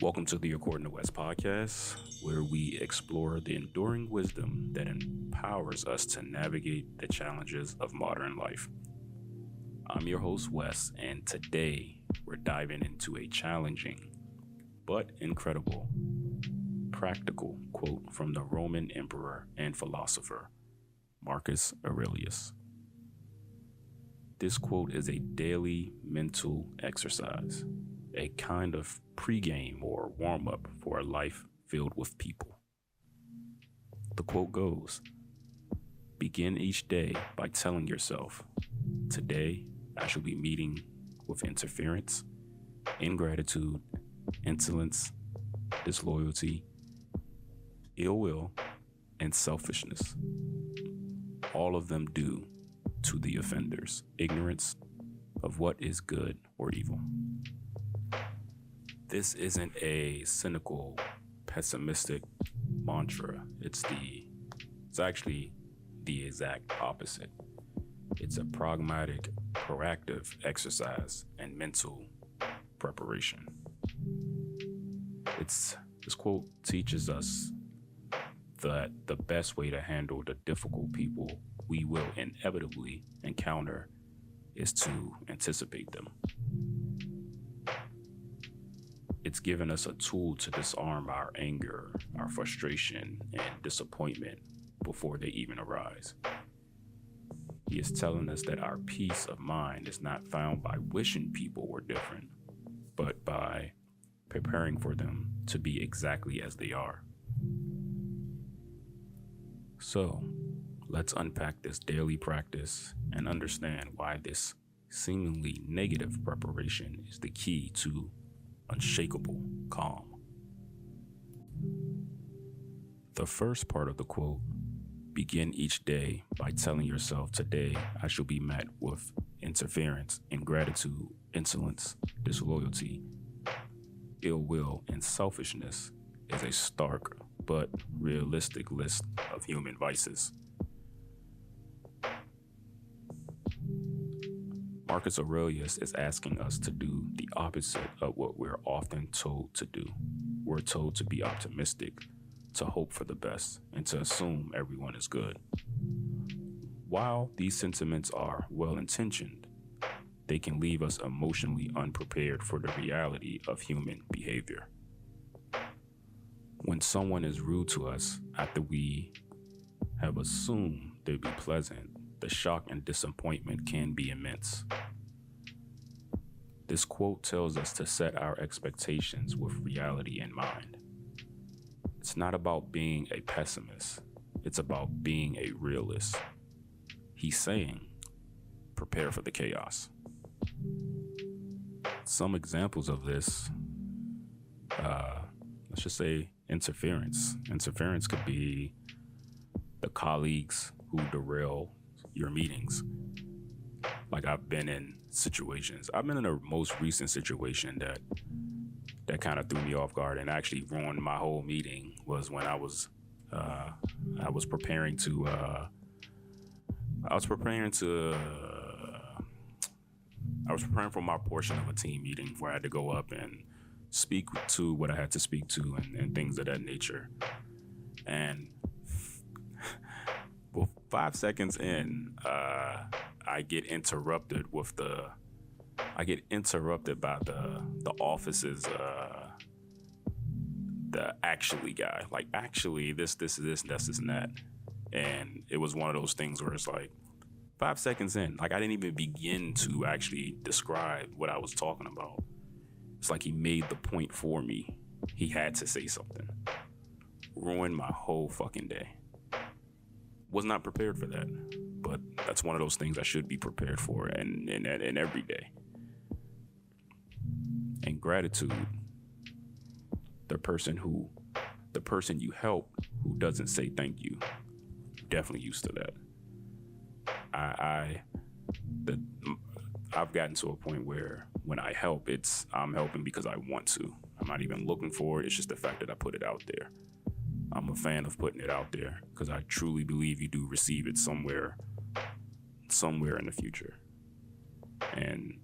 Welcome to the According to West podcast, where we explore the enduring wisdom that empowers us to navigate the challenges of modern life. I'm your host, Wes, and today we're diving into a challenging but incredible, practical quote from the Roman emperor and philosopher, Marcus Aurelius. This quote is a daily mental exercise, a kind of pregame or warm-up for a life filled with people. The quote goes, "Begin each day by telling yourself, today I shall be meeting with interference, ingratitude, insolence, disloyalty, ill will, and selfishness. All of them due to the offender's ignorance of what is good or evil." This isn't a cynical, pessimistic mantra. It's actually the exact opposite. It's a pragmatic, proactive exercise and mental preparation. This quote teaches us that the best way to handle the difficult people we will inevitably encounter is to anticipate them. It's given us a tool to disarm our anger, our frustration, and disappointment before they even arise. He is telling us that our peace of mind is not found by wishing people were different, but by preparing for them to be exactly as they are. So, let's unpack this daily practice and understand why this seemingly negative preparation is the key to unshakable calm. The first part of the quote, begin each day by telling yourself, today I shall be met with interference, ingratitude, insolence, disloyalty, ill will, and selfishness, is a stark but realistic list of human vices. Marcus Aurelius is asking us to do the opposite of what we're often told to do. We're told to be optimistic, to hope for the best, and to assume everyone is good. While these sentiments are well-intentioned, they can leave us emotionally unprepared for the reality of human behavior. When someone is rude to us after we have assumed they'd be pleasant, the shock and disappointment can be immense. This quote tells us to set our expectations with reality in mind. It's not about being a pessimist, it's about being a realist. He's saying, prepare for the chaos. Some examples of this, let's just say interference. Interference could be the colleagues who derail your meetings. Like I've been in a most recent situation that kind of threw me off guard and actually ruined my whole meeting. Was when I was preparing for my portion of a team meeting where I had to go up and speak to what I had to speak to and things of that nature. And well, 5 seconds in, I get interrupted by the office's the actually guy. Like, actually, this, and that. And it was one of those things where it's like 5 seconds in, like I didn't even begin to actually describe what I was talking about. It's like he made the point for me. He had to say something. Ruined my whole fucking day. Was not prepared for that, but that's one of those things I should be prepared for, and every day. And gratitude, the person you help who doesn't say thank you, definitely used to that. I've gotten to a point where when I help, I'm helping because I want to. I'm not even looking for it. It's just the fact that I put it out there. I'm a fan of putting it out there because I truly believe you do receive it somewhere in the future. And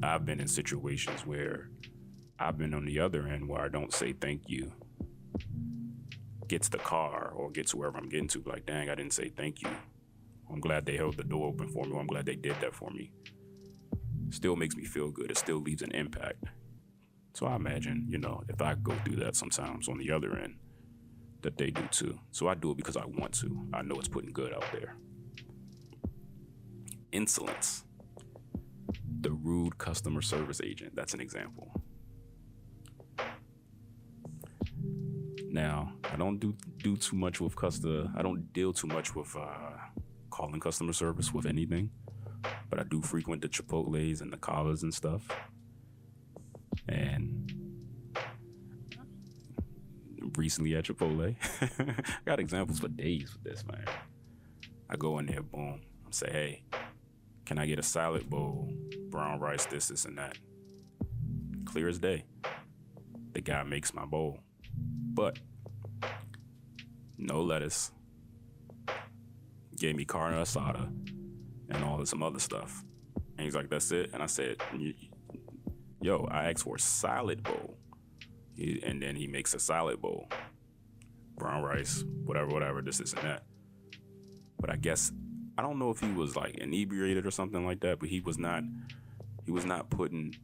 I've been in situations where I've been on the other end where I don't say thank you. Gets the car or gets wherever I'm getting to, like, dang, I didn't say thank you. I'm glad they held the door open for me. I'm glad they did that for me. Still makes me feel good. It still leaves an impact. So I imagine, if I go through that sometimes on the other end, that they do too. So I do it because I want to. I know it's putting good out there. Insolence. The rude customer service agent. That's an example. Now, I don't do too much with I don't deal too much with calling customer service with anything, but I do frequent the Chipotles and the Kavas and stuff. And recently at Chipotle, I got examples for days with this, man. I go in there, boom, I say, hey, can I get a salad bowl, brown rice, this and that? Clear as day. The guy makes my bowl, but no lettuce. Gave me carne asada and all this some other stuff. And he's like, that's it? And I said, yo, I asked for a salad bowl. And then he makes a salad bowl. Brown rice, whatever, this and that. But I guess, I don't know if he was like inebriated or something like that, but he was not putting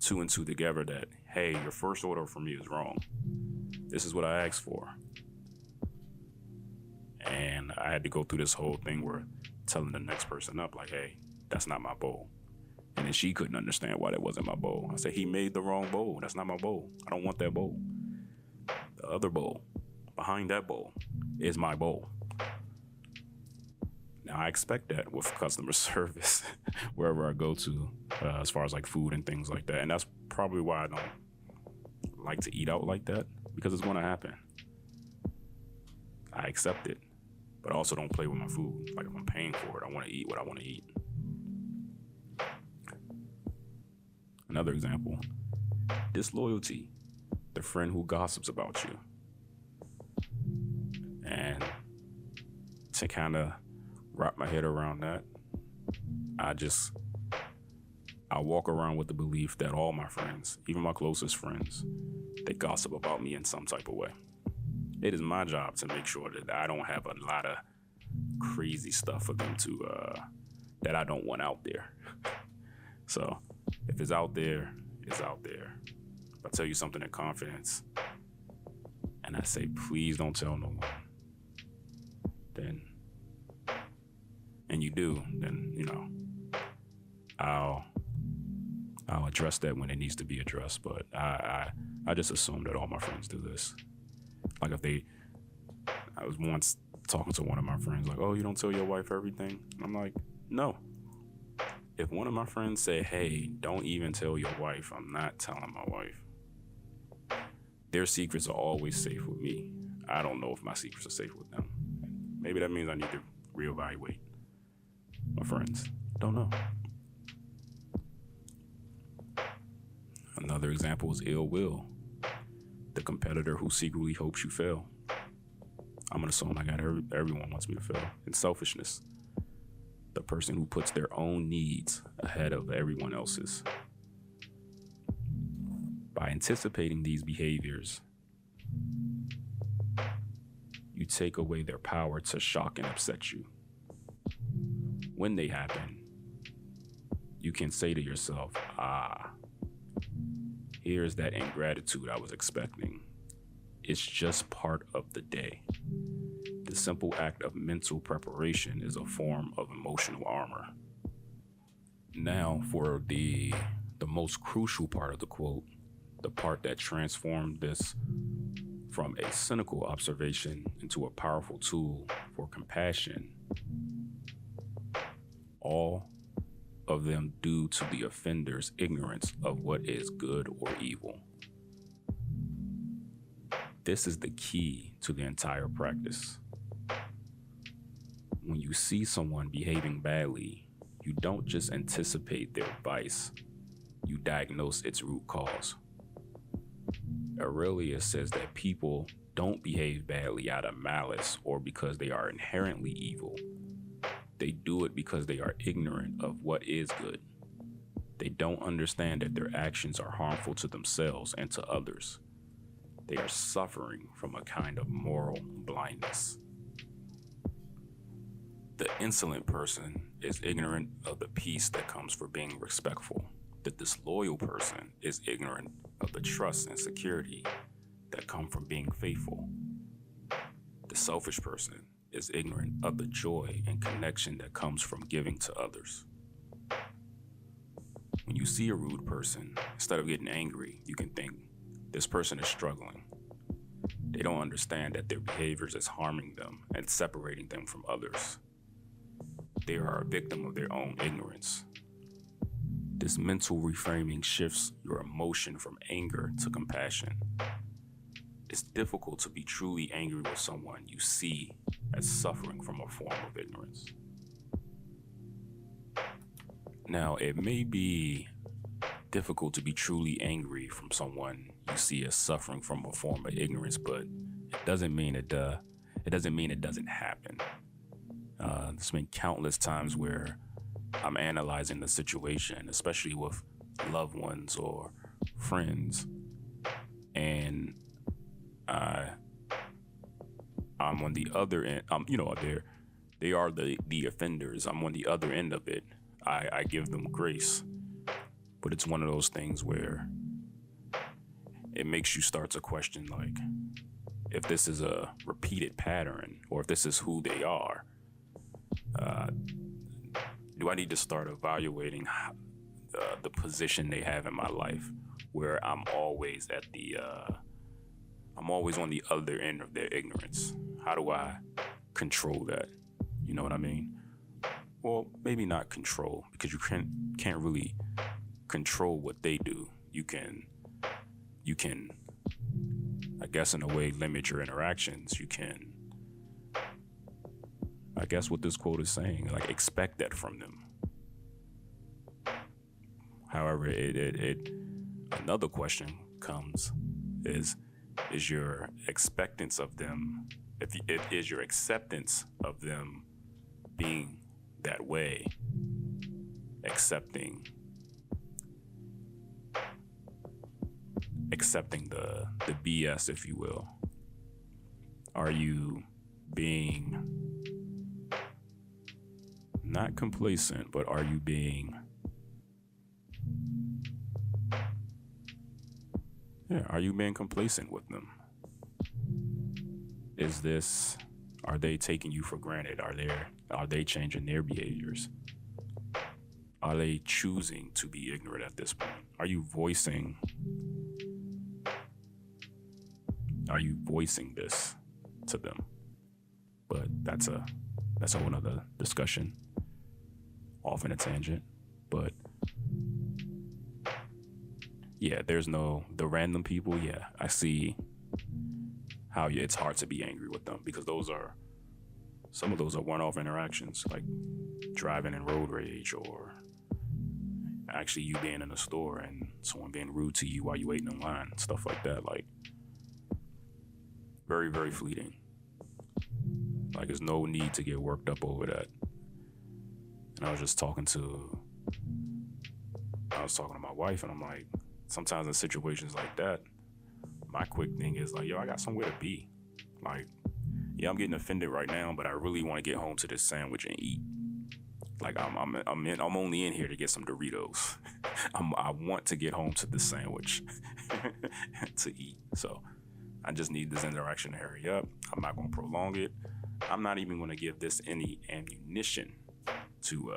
two and two together that, hey, your first order for me is wrong. This is what I asked for. And I had to go through this whole thing where telling the next person up, like, hey, that's not my bowl. And then she couldn't understand why that wasn't my bowl. I said, he made the wrong bowl. That's not my bowl. I don't want that bowl. The other bowl, behind that bowl, is my bowl. Now, I expect that with customer service wherever I go to, as far as like food and things like that. And that's probably why I don't like to eat out like that, because it's going to happen. I accept it, but I also don't play with my food. Like, if I'm paying for it, I want to eat what I want to eat. Another example, disloyalty, the friend who gossips about you. And to kind of wrap my head around that, I walk around with the belief that all my friends, even my closest friends, they gossip about me in some type of way. It is my job to make sure that I don't have a lot of crazy stuff for them to, that I don't want out there. So if it's out there, it's out there. If I tell you something in confidence and I say, please don't tell no one, and you do, then, I'll address that when it needs to be addressed. But I just assume that all my friends do this. Like, I was once talking to one of my friends, like, oh, you don't tell your wife everything? And I'm like, no. If one of my friends say, hey, don't even tell your wife, I'm not telling my wife. Their secrets are always safe with me. I don't know if my secrets are safe with them. Maybe that means I need to reevaluate my friends. Don't know. Another example is ill will. The competitor who secretly hopes you fail. I'm gonna assume everyone wants me to fail. And selfishness. The person who puts their own needs ahead of everyone else's. By anticipating these behaviors, you take away their power to shock and upset you. When they happen, you can say to yourself, here's that ingratitude I was expecting. It's just part of the day. The simple act of mental preparation is a form of emotional armor. Now for the most crucial part of the quote, the part that transformed this from a cynical observation into a powerful tool for compassion. All of them due to the offender's ignorance of what is good or evil. This is the key to the entire practice. When you see someone behaving badly, you don't just anticipate their vice, you diagnose its root cause. Aurelius says that people don't behave badly out of malice or because they are inherently evil. They do it because they are ignorant of what is good. They don't understand that their actions are harmful to themselves and to others. They are suffering from a kind of moral blindness. The insolent person is ignorant of the peace that comes from being respectful. The disloyal person is ignorant of the trust and security that come from being faithful. The selfish person is ignorant of the joy and connection that comes from giving to others. When you see a rude person, instead of getting angry, you can think, this person is struggling. They don't understand that their behaviors is harming them and separating them from others. They are a victim of their own ignorance. This mental reframing shifts your emotion from anger to compassion. It's difficult to be truly angry with someone you see as suffering from a form of ignorance. Now, it may be difficult to be truly angry from someone you see as suffering from a form of ignorance, but it doesn't mean it doesn't happen. There's been countless times where I'm analyzing the situation, especially with loved ones or friends, and I'm on the other end. They are the offenders. I'm on the other end of it. I give them grace, but it's one of those things where it makes you start to question, like, if this is a repeated pattern or if this is who they are. Do I need to start evaluating the position they have in my life, where I'm always on the other end of their ignorance? How do I control that? You know what I mean? Well, maybe not control, because you can't really control what they do. You can, I guess, in a way, limit your interactions. You can, I guess what this quote is saying, like, expect that from them. However, another question comes is your expectance of them, is your acceptance of them being that way, accepting the BS, if you will. Are you being not complacent, but are you being complacent with them? Are they taking you for granted? Are they changing their behaviors? Are they choosing to be ignorant at this point? Are you voicing this to them? But that's a whole nother discussion, off in a tangent. But yeah, the random people. Yeah, I see how it's hard to be angry with them, because some of those are one-off interactions, like driving in road rage, or actually you being in a store and someone being rude to you while you waiting in line, stuff like that. Like, very, very fleeting. Like, there's no need to get worked up over that. And I was talking to my wife, and I'm like, sometimes in situations like that, my quick thing is like, yo, I got somewhere to be. Like, yeah, I'm getting offended right now, but I really want to get home to this sandwich and eat. Like, I'm only in here to get some Doritos. I want to get home to this sandwich to eat. So I just need this interaction to hurry up. I'm not going to prolong it. I'm not even going to give this any ammunition to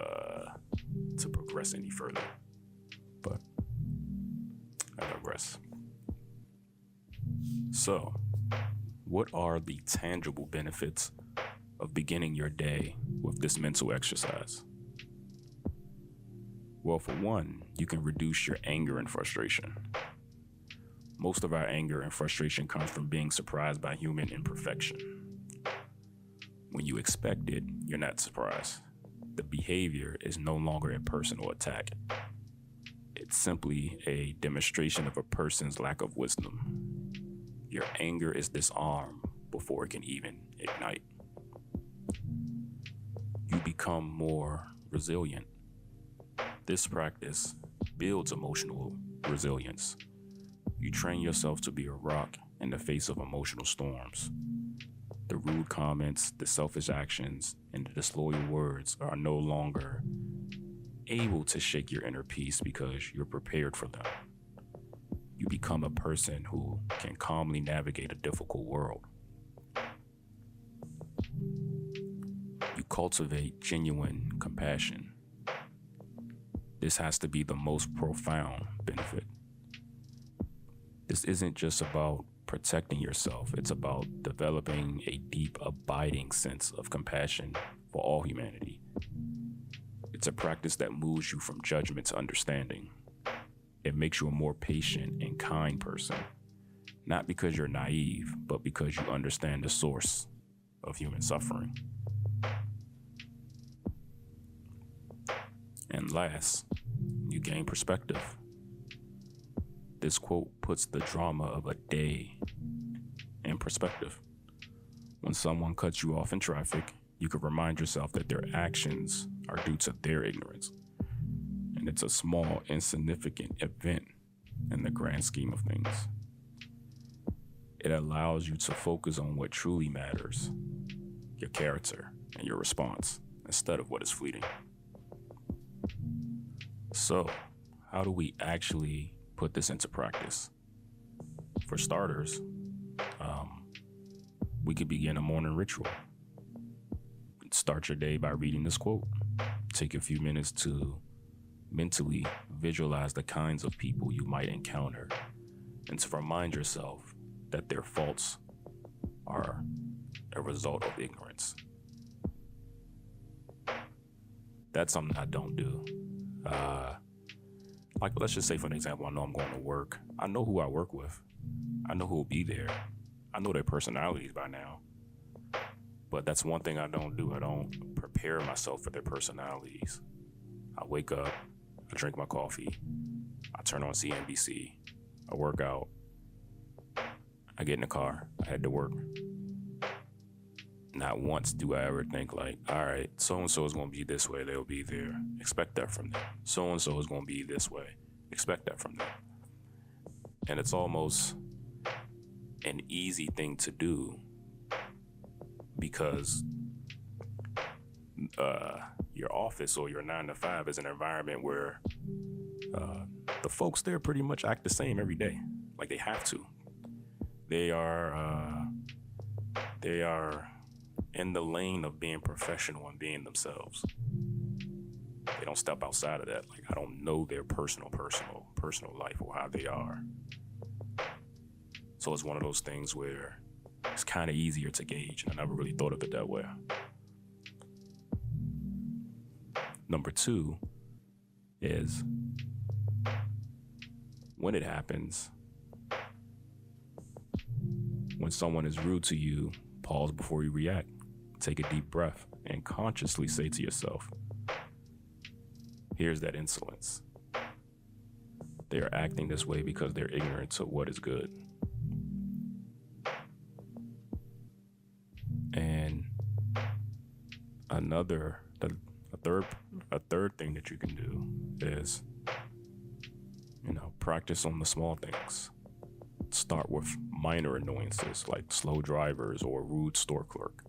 progress any further. But I digress. So, what are the tangible benefits of beginning your day with this mental exercise? Well, for one, you can reduce your anger and frustration. Most of our anger and frustration comes from being surprised by human imperfection. When you expect it, you're not surprised. The behavior is no longer a personal attack. It's simply a demonstration of a person's lack of wisdom. Your anger is disarmed before it can even ignite. You become more resilient. This practice builds emotional resilience. You train yourself to be a rock in the face of emotional storms. The rude comments, the selfish actions, and the disloyal words are no longer able to shake your inner peace because you're prepared for them. You become a person who can calmly navigate a difficult world. You cultivate genuine compassion. This has to be the most profound benefit. This isn't just about protecting yourself, it's about developing a deep, abiding sense of compassion for all humanity. It's a practice that moves you from judgment to understanding. It makes you a more patient and kind person, not because you're naive, but because you understand the source of human suffering. And last, you gain perspective. This quote puts the drama of a day in perspective. When someone cuts you off in traffic, you can remind yourself that their actions are due to their ignorance. And it's a small, insignificant event in the grand scheme of things. It allows you to focus on what truly matters, your character and your response, instead of what is fleeting. So, how do we actually put this into practice? For starters, we could begin a morning ritual. Start your day by reading this quote. Take a few minutes to mentally visualize the kinds of people you might encounter and to remind yourself that their faults are a result of ignorance. That's something I don't do. Like, let's just say, for an example, I know I'm going to work. I know who I work with. I know who will be there. I know their personalities by now. But that's one thing I don't do. I don't prepare myself for their personalities. I wake up, I drink my coffee, I turn on CNBC, I work out, I get in the car, I head to work. Not once do I ever think like, all right, so-and-so is going to be this way, they'll be there. Expect that from them. So-and-so is going to be this way. Expect that from them. And it's almost an easy thing to do because your office or your 9 to 5 is an environment where the folks there pretty much act the same every day. Like they have to. They are in the lane of being professional and being themselves. They don't step outside of that. Like, I don't know their personal life or how they are. So it's one of those things where it's kind of easier to gauge, and I never really thought of it that way. Number 2 is when it happens, when someone is rude to you, pause before you react. Take a deep breath and consciously say to yourself, here's that insolence. They are acting this way because they're ignorant to what is good. And a third thing that you can do is, practice on the small things. Start with minor annoyances like slow drivers or a rude store clerk.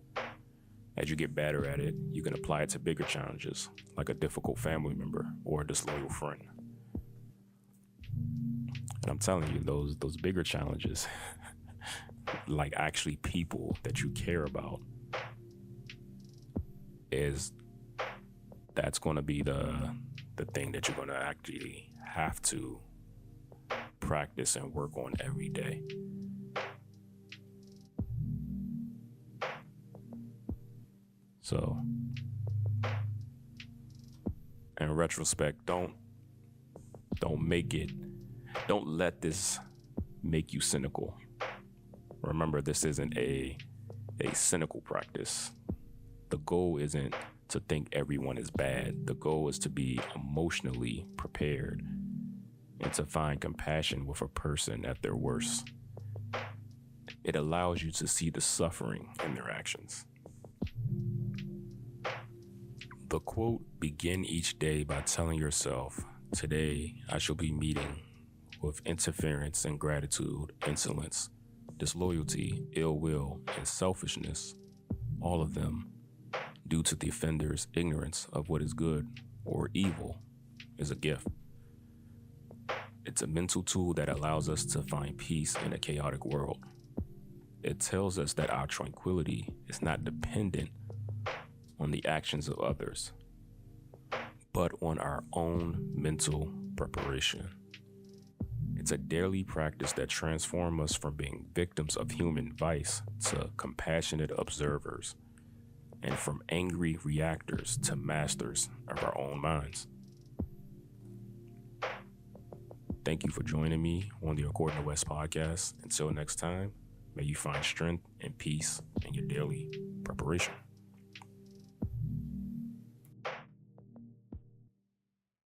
As you get better at it, you can apply it to bigger challenges like a difficult family member or a disloyal friend. And I'm telling you, those bigger challenges, like actually people that you care about, that's going to be the thing that you're going to actually have to practice and work on every day. So, in retrospect, don't let this make you cynical. Remember, this isn't a cynical practice. The goal isn't to think everyone is bad. The goal is to be emotionally prepared and to find compassion with a person at their worst. It allows you to see the suffering in their actions. The quote, begin each day by telling yourself Today, I shall be meeting with interference, ingratitude, insolence, disloyalty, ill will, and selfishness, all of them due to the offender's ignorance of what is good or evil is a gift. It's a mental tool that allows us to find peace in a chaotic world. It tells us that our tranquility is not dependent on the actions of others, but on our own mental preparation. It's a daily practice that transforms us from being victims of human vice to compassionate observers, and from angry reactors to masters of our own minds. Thank you for joining me on the According to West podcast. Until next time, may you find strength and peace in your daily preparation.